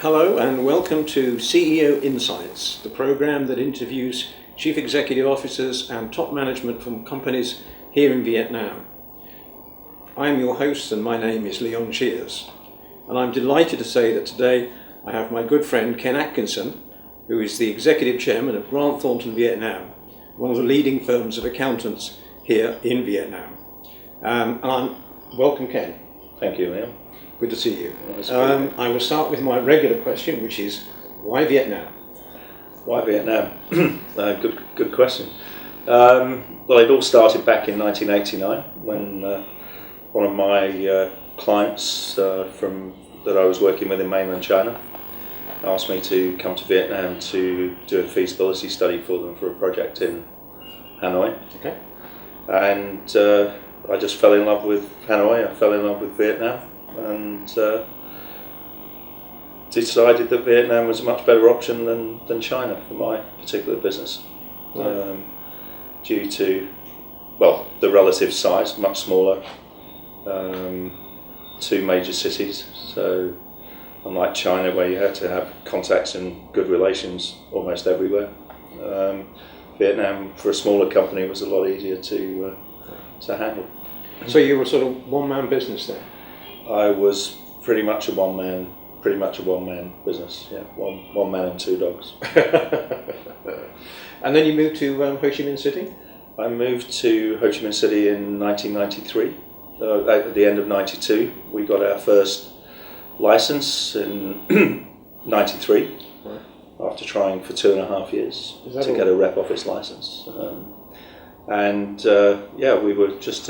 Hello and welcome to CEO Insights, the program that interviews chief executive officers and top management from companies here in Vietnam. I am your host and my name is Leon Cheers, and I'm delighted to say that today I have my good friend Ken Atkinson, who is the executive chairman of Grant Thornton Vietnam, one of the leading firms of accountants here in Vietnam. Welcome, Ken. Thank you, Leon. Good to see you. I will start with my regular question, which is, why Vietnam? Why Vietnam? Good question. Well, it all started back in 1989 when one of my clients that I was working with in mainland China asked me to come to Vietnam to do a feasibility study for them for a project in Hanoi. Okay. And I just fell in love with Hanoi, I fell in love with Vietnam, and decided that Vietnam was a much better option than China for my particular business. Right. Due to, well, the relative size, much smaller, two major cities, so unlike China where you had to have contacts and good relations almost everywhere, Vietnam for a smaller company was a lot easier to handle. So you were sort of one-man business then? I was pretty much a one-man business. Yeah, one man and two dogs. And then you moved to Ho Chi Minh City? I moved to Ho Chi Minh City in 1993. At the end of '92, we got our first license in '93. Right. After trying for 2.5 years to get a rep office license. We were just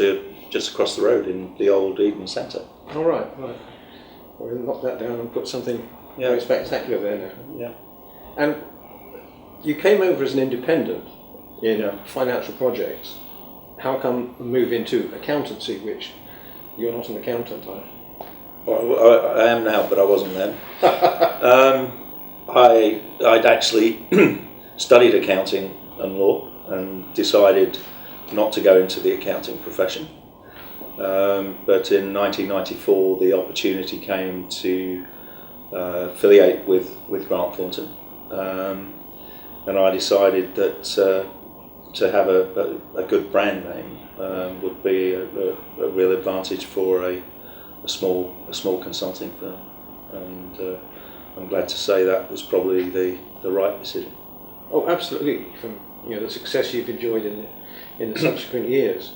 across the road in the old Eden Centre. Oh, right. We'll knock that down and put something very spectacular there now. Yeah. And you came over as an independent in financial projects. How come move into accountancy, which you're not an accountant, are you? Well, I am now, but I wasn't then. I'd actually studied accounting and law and decided not to go into the accounting profession. But in 1994, the opportunity came to affiliate with Grant Thornton, and I decided that to have a good brand name would be a real advantage for a small consulting firm, and I'm glad to say that was probably the right decision. Oh, absolutely! From the success you've enjoyed in the subsequent years.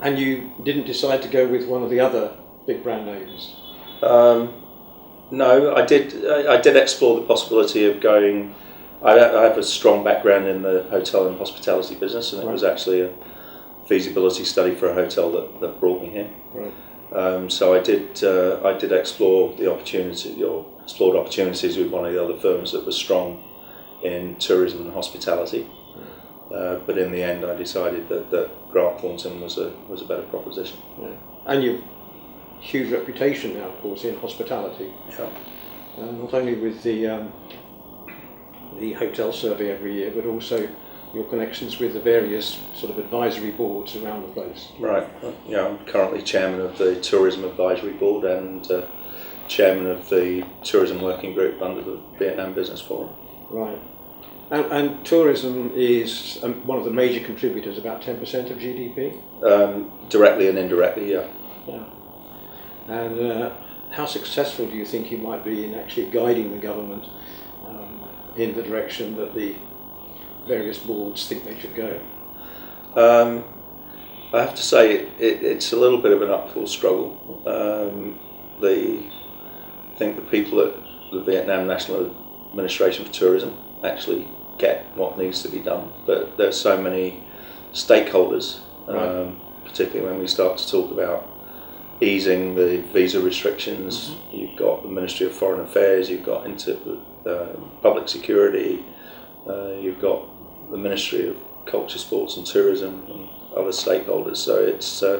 And you didn't decide to go with one of the other big brand names? No, I did explore the possibility of going. I have a strong background in the hotel and hospitality business, and it was actually a feasibility study for a hotel that brought me here. Right. So I did explore the opportunity, or explored opportunities with one of the other firms that was strong in tourism and hospitality. But in the end, I decided that Grant Thornton was a better proposition. Yeah. And you've huge reputation now, of course, in hospitality. Yeah. Not only with the hotel survey every year, but also your connections with the various sort of advisory boards around the place. Right. Yeah, I'm currently chairman of the Tourism Advisory Board and chairman of the Tourism Working Group under the Vietnam Business Forum. Right. And tourism is one of the major contributors, about 10% of GDP? Directly and indirectly, yeah. Yeah. And how successful do you think you might be in actually guiding the government in the direction that the various boards think they should go? I have to say it's a little bit of an uphill struggle. I think the people at the Vietnam National Administration for Tourism actually get what needs to be done, but there's so many stakeholders, particularly when we start to talk about easing the visa restrictions. Mm-hmm. You've got the Ministry of Foreign Affairs, you've got Public Security, you've got the Ministry of Culture, Sports and Tourism, and other stakeholders. So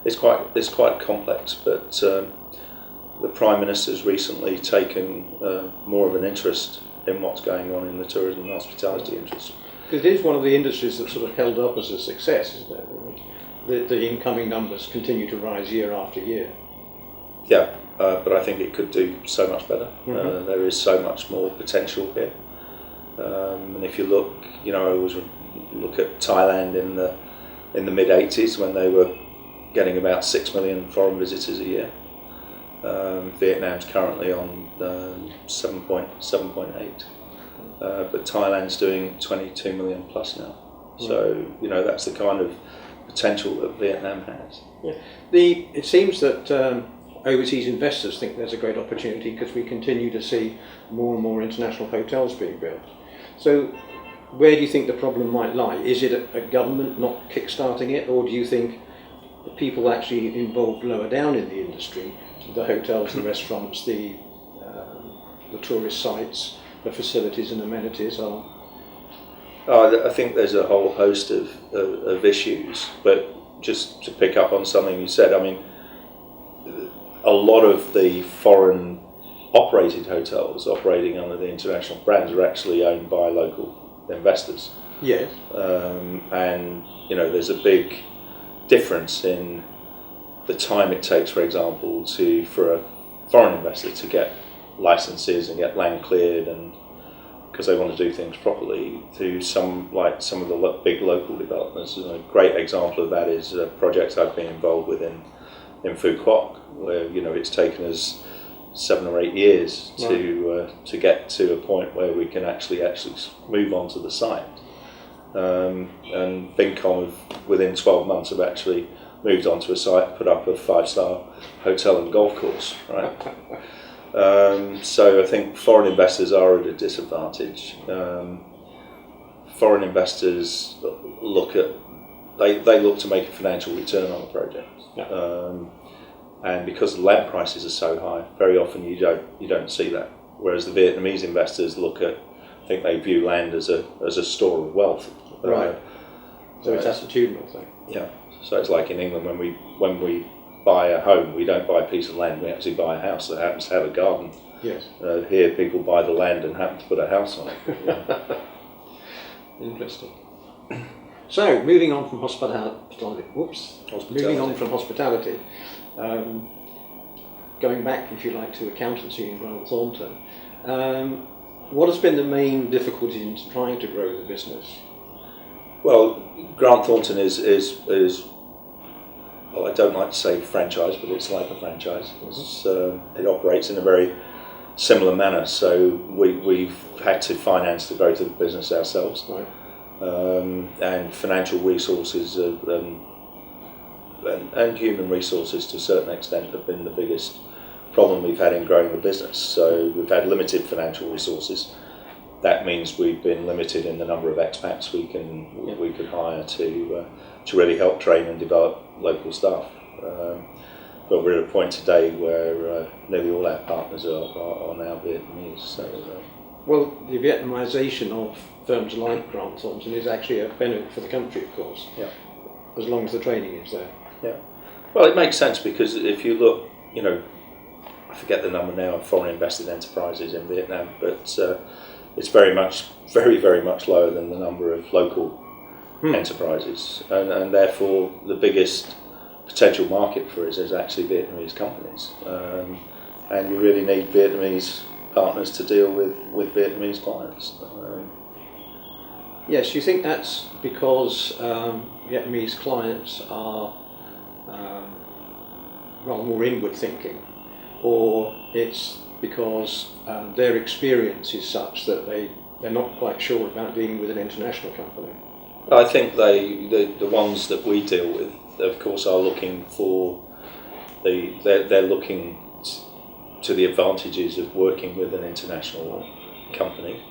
it's quite complex, but the Prime Minister's recently taken more of an interest in what's going on in the tourism and hospitality industry. Because it is one of the industries that's sort of held up as a success, isn't it? The incoming numbers continue to rise year after year. Yeah, but I think it could do so much better. There is so much more potential here. And if you look, I always look at Thailand in the mid '80s when they were getting about 6 million foreign visitors a year. Vietnam's currently on 7.8, but Thailand's doing 22 million plus now. So that's the kind of potential that Vietnam has. Yeah. It seems that overseas investors think there's a great opportunity because we continue to see more and more international hotels being built. So where do you think the problem might lie? Is it a government not kickstarting it, or do you think the people actually involved lower down in the industry, the hotels, the restaurants, the tourist sites, the facilities and amenities are? I think there's a whole host of issues, but just to pick up on something you said, I mean, a lot of the foreign operated hotels operating under the international brands are actually owned by local investors. Yes. And there's a big difference in the time it takes, for example, for a foreign investor to get licenses and get land cleared, and because they want to do things properly, to some of the big local developers. And a great example of that is a project I've been involved with in Phu Quoc, where it's taken us 7 or 8 years to get to a point where we can actually move on to the site. And Vincom have, within 12 months, have actually moved onto a site, put up a 5-star hotel and golf course, right? So I think foreign investors are at a disadvantage. Foreign investors look to make a financial return on a project. Yeah. And because the land prices are so high, very often you don't see that. Whereas the Vietnamese investors I think they view land as a store of wealth. Right. So it's attitudinal thing. Yeah. So it's like in England when we buy a home, we don't buy a piece of land, we actually buy a house that happens to have a garden. Yes. Here people buy the land and happen to put a house on it. Yeah. Interesting. So moving on from hospitality. Moving on from hospitality. Going back, if you like, to accountancy in Grant Thornton. What has been the main difficulty in trying to grow the business? Well, Grant Thornton is well, I don't like to say franchise, but it's like a franchise. It operates in a very similar manner, so we've had to finance the growth of the business ourselves. Right. And financial resources and human resources to a certain extent have been the biggest problem we've had in growing the business. So we've had limited financial resources. That means we've been limited in the number of expats we could hire to really help train and develop local staff. But we're at a point today where nearly all our partners are now Vietnamese. So, well, the Vietnamisation of firms like Grant Thornton is actually a benefit for the country, of course. Yeah. As long as the training is there. Yeah. Well, it makes sense because if you look, I forget the number now of foreign invested enterprises in Vietnam, but it's very, very much lower than the number of local enterprises, and therefore the biggest potential market for us is actually Vietnamese companies, and you really need Vietnamese partners to deal with Vietnamese clients. Yes, you think that's because Vietnamese clients are rather more inward thinking, or it's because their experience is such that they're not quite sure about dealing with an international company? I think the ones that we deal with, of course, are looking for they're looking to the advantages of working with an international company.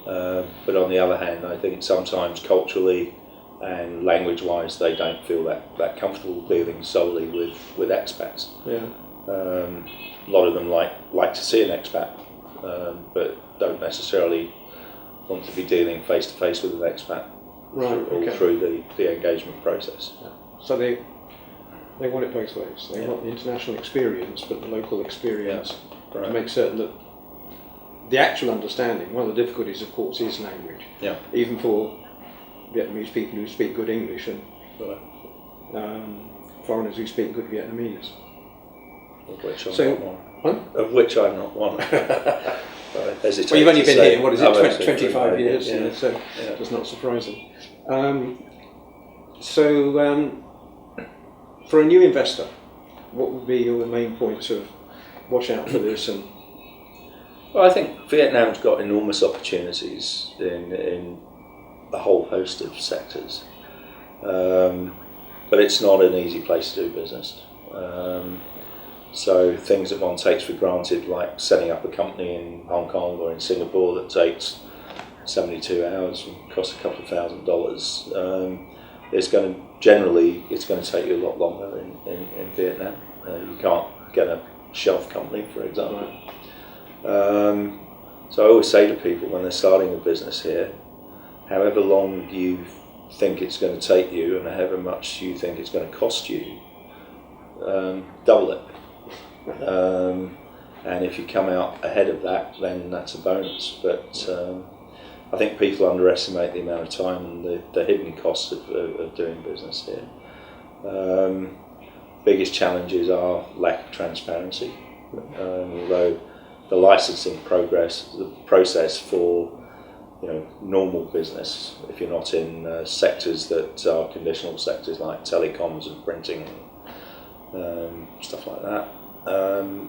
But on the other hand, I think sometimes culturally and language-wise, they don't feel that comfortable dealing solely with expats. Yeah. A lot of them like to see an expat, but don't necessarily want to be dealing face to face with an expat through the engagement process. Yeah. So they want it both ways. They want the international experience, but the local experience to make certain that the actual understanding. One of the difficulties, of course, is language. Yeah. Even for Vietnamese people who speak good English and foreigners who speak good Vietnamese. of which I'm So, not one. Of which I'm not one. I hesitate well, you've only to been say, here, what is it, 25 years, yeah. so Yeah. it's not surprising. For a new investor, what would be your main points of watch out for this? And Well, I think Vietnam's got enormous opportunities in a whole host of sectors, but it's not an easy place to do business. So things that one takes for granted, like setting up a company in Hong Kong or in Singapore that takes 72 hours and costs a couple of $1,000s, it's going to take you a lot longer in Vietnam. You can't get a shelf company, for example. So I always say to people when they're starting a business here, however long you think it's going to take you and however much you think it's going to cost you, double it. And if you come out ahead of that, then that's a bonus. But I think people underestimate the amount of time and the hidden costs of doing business here. Biggest challenges are lack of transparency. Although the licensing process for normal business, if you're not in sectors that are conditional sectors like telecoms and printing and stuff like that,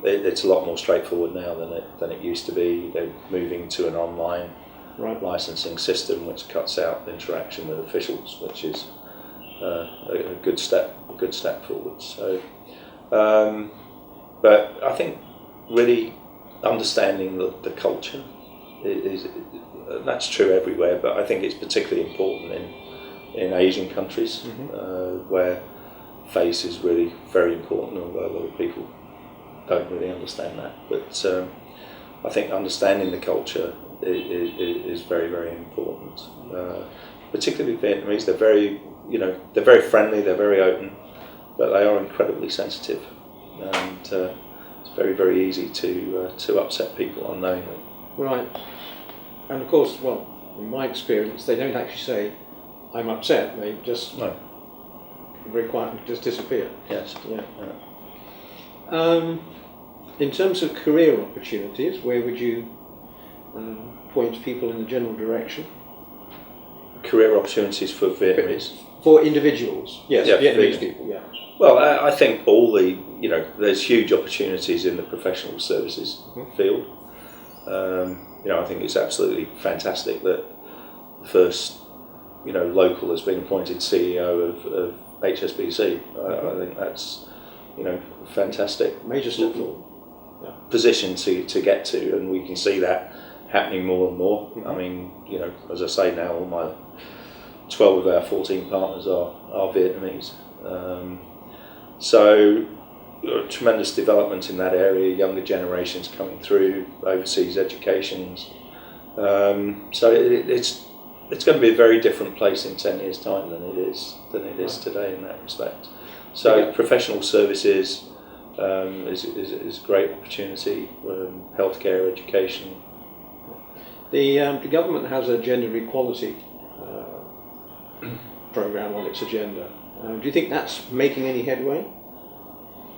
it's a lot more straightforward now than it used to be. They're moving to an online licensing system which cuts out interaction with officials, which is a good step forward. So, but I think really understanding the culture is that's true everywhere, but I think it's particularly important in Asian countries, where face is really very important, although a lot of people don't really understand that. But I think understanding the culture is very, very important. Particularly Vietnamese, they're very friendly, they're very open, but they are incredibly sensitive, and it's very, very easy to upset people unknowingly. right, and of course, well, in my experience, they don't actually say, "I'm upset." They just very quietly just disappear. Yes. Yeah. In terms of career opportunities, where would you point people in the general direction? Career opportunities for Vietnamese? For individuals, yes, Yeah, Vietnamese people, yeah. Well, I think there's huge opportunities in the professional services field. I think it's absolutely fantastic that the first, local has been appointed CEO of HSBC. I think that's, fantastic. Major step forward. Yeah. Position to get to, and we can see that happening more and more. I mean, as I say now, all my 12 of our 14 partners are Vietnamese. So tremendous development in that area, younger generations coming through, overseas educations. So it's going to be a very different place in 10 years' time than it is today in that respect. So professional services is a great opportunity, healthcare, education. The government has a gender equality program on its agenda. Do you think that's making any headway?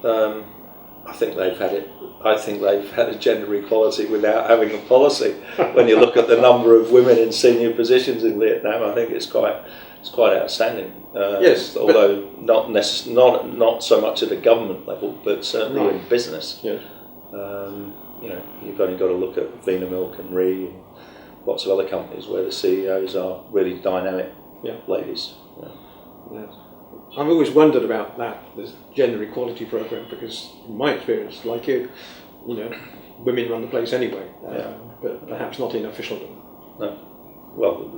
I think they've had a gender equality without having a policy. When you look at the number of women in senior positions in Vietnam, I think it's quite outstanding. Yes, although not so much at a government level, but certainly in business. Yes. You've only got to look at Vina Milk and Ree and lots of other companies where the CEOs are really dynamic ladies. Yes. I've always wondered about this gender equality program, because in my experience, like you, women run the place anyway, but perhaps not in officialdom. No. Well,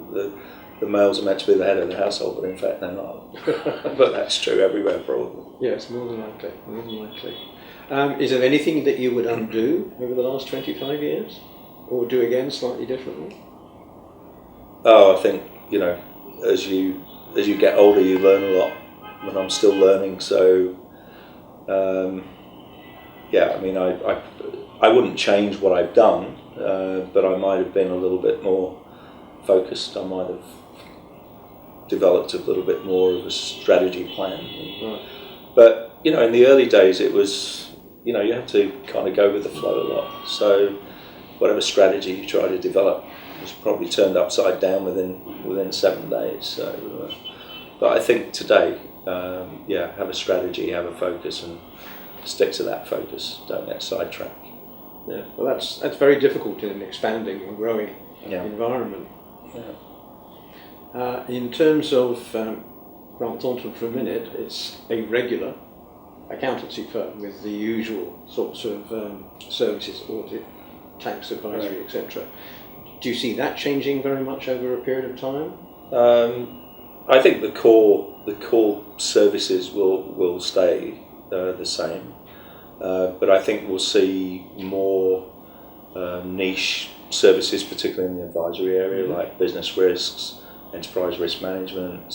the males are meant to be the head of the household, but in fact they're not. But that's true everywhere, probably. Yes, more than likely. Is there anything that you would undo over the last 25 years, or do again slightly differently? Oh, I think as you get older, you learn a lot. And I'm still learning, so I mean, I wouldn't change what I've done, but I might have been a little bit more focused. I might have developed a little bit more of a strategy plan. Right. But in the early days, it was you have to kind of go with the flow a lot. So whatever strategy you try to develop is probably turned upside down within 7 days. So, but I think today, have a strategy, have a focus, and stick to that focus. Don't get sidetracked. Yeah, well, that's very difficult in an expanding and growing environment. Yeah. In terms of Grant Thornton for a minute, it's a regular accountancy firm with the usual sorts of services, audit, tax advisory, etc. Do you see that changing very much over a period of time? I think the core services will stay the same, but I think we'll see more niche services, particularly in the advisory area, like business risks, enterprise risk management,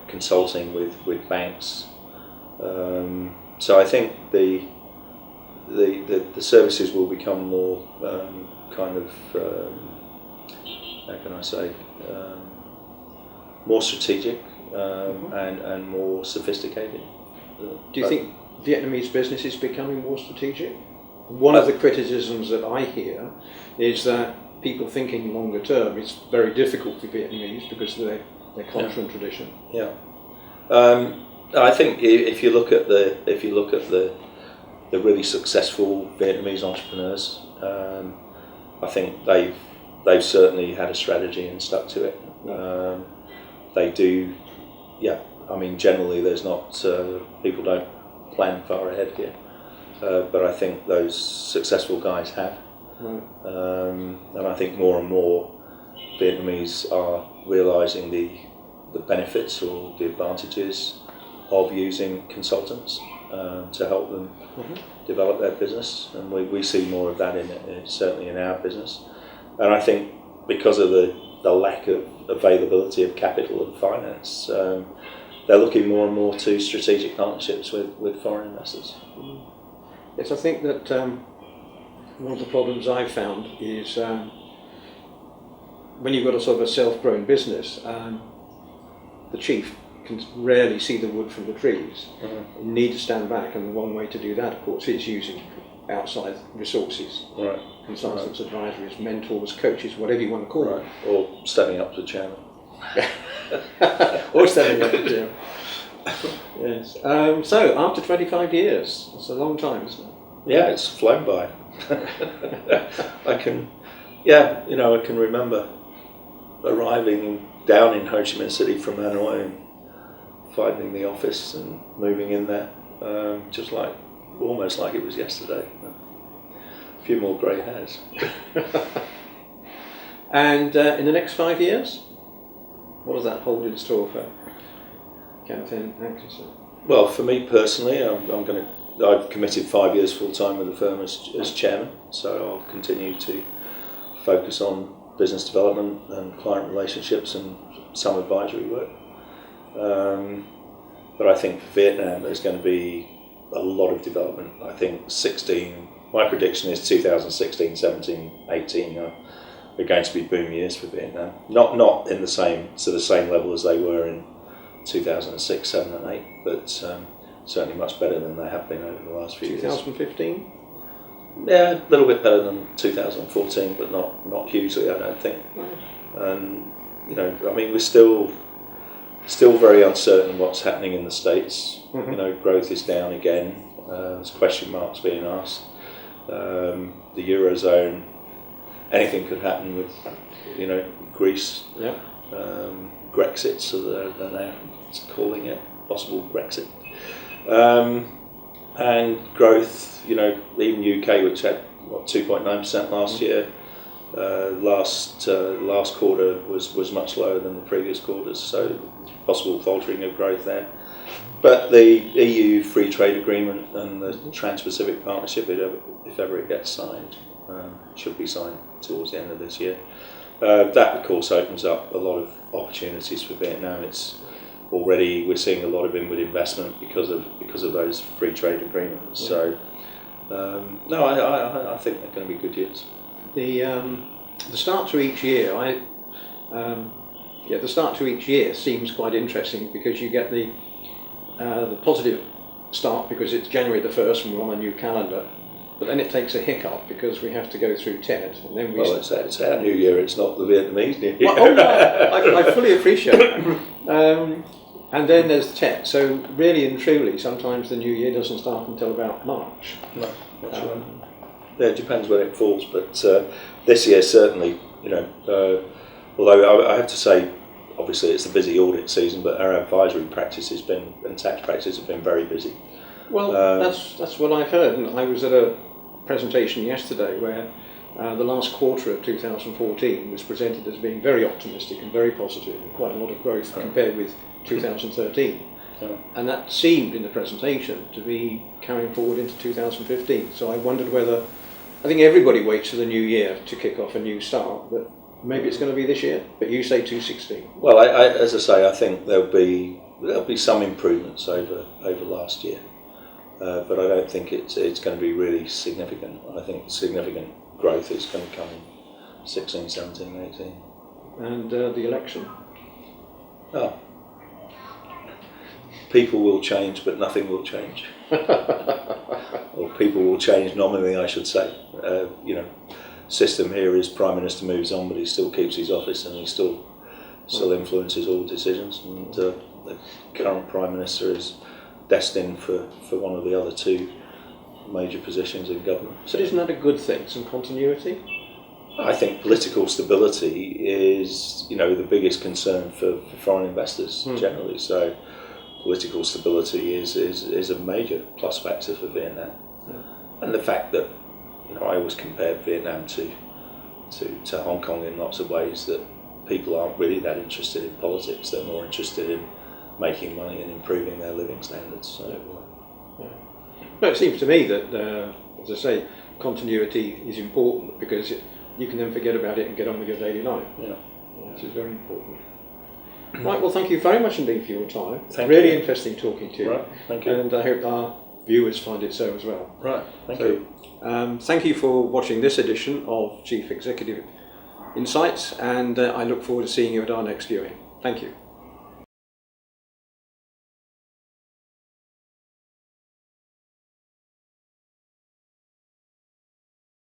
consulting with banks. So I think the services will become more more strategic and more sophisticated. Do you think Vietnamese business is becoming more strategic? One of the criticisms that I hear is that people thinking longer term, it's very difficult for Vietnamese because of their culture and tradition. Yeah, I think if you look at the really successful Vietnamese entrepreneurs, I think they've certainly had a strategy and stuck to it. They do, I mean, generally there's not, people don't plan far ahead here, but I think those successful guys have. And I think more and more Vietnamese are realising the benefits or the advantages of using consultants to help them develop their business, and we see more of that certainly in our business. And I think because of the lack of availability of capital and finance, they're looking more and more to strategic partnerships with foreign investors. Yes, I think that one of the problems I've found is when you've got a sort of a self-grown business, the chief can rarely see the wood from the trees. You need to stand back, and the one way to do that, of course, is using outside resources, consultants, advisories, mentors, coaches, whatever you want to call them. Or stepping up to the chairman. Or stepping up to the chairman. Yes. So, after 25 years, that's a long time, isn't it? Yeah, it's flown by. I can remember arriving down in Ho Chi Minh City from Hanoi and finding the office and moving in there, almost like it was yesterday. A few more grey hairs. And in the next 5 years, what does that hold in store for Captain Atkinson? Well, for me personally, I've committed 5 years full time with the firm as chairman, so I'll continue to focus on business development and client relationships and some advisory work. But I think for Vietnam there's going to be a lot of development. I think my prediction is 2016, 17, 18 are going to be boom years for Vietnam. Not in the same level as they were in 2006, 7 and 8, but certainly much better than they have been over the last few years. 2015? Yeah, a little bit better than 2014, but not hugely, I don't think. And I mean, we're still very uncertain what's happening in the States. Growth is down again. There's question marks being asked. The Eurozone, anything could happen with, Greece. Grexit, so they're now calling it possible Brexit. And growth, even UK, which had 2.9% last year, last quarter was much lower than the previous quarters, so possible faltering of growth there. But the EU free trade agreement and the Trans-Pacific Partnership, if ever it gets signed, should be signed towards the end of this year. That, of course, opens up a lot of opportunities for Vietnam. We're seeing a lot of inward investment because of those free trade agreements. So, I think they're going to be good years. The start to each year, the start to each year seems quite interesting because you get the positive start because it's January the 1st and we're on a new calendar. But then it takes a hiccup because we have to go through TED, and then we. Well, it's our New Year. It's not the Vietnamese New Year. Well, oh no, I fully appreciate that. And then there's TED. So really and truly, sometimes the New Year doesn't start until about March. No, not sure. Yeah, it depends when it falls, but this year certainly, although I have to say, obviously it's the busy audit season, but our advisory practice has been, and tax practice have been very busy. Well, that's what I've heard, and I was at a presentation yesterday where the last quarter of 2014 was presented as being very optimistic and very positive, and quite a lot of growth compared with 2013. And that seemed in the presentation to be carrying forward into 2015. So I wondered whether, I think everybody waits for the new year to kick off a new start, but maybe it's going to be this year, but you say 2016. Well, as I say, I think there'll be some improvements over last year. But I don't think it's going to be really significant. I think significant growth is going to come in 16, 17, 18. And the election? Oh. People will change, but nothing will change. Or people will change nominally, I should say. System here is Prime Minister moves on, but he still keeps his office and he still influences all decisions. And the current Prime Minister is destined for one of the other two major positions in government. So isn't that a good thing, some continuity? I think political stability is, the biggest concern for foreign investors generally. So political stability is a major plus factor for Vietnam. And the fact that, I always compare Vietnam to Hong Kong in lots of ways, that people aren't really that interested in politics. They're more interested in making money and improving their living standards. So, No, it seems to me that, as I say, continuity is important because you can then forget about it and get on with your daily life. Which is very important. Right, well, thank you very much indeed for your time. It's really interesting talking to you. Right, thank you. And I hope our viewers find it so as well. Right, thank you. Thank you for watching this edition of Chief Executive Insights, and I look forward to seeing you at our next viewing. Thank you.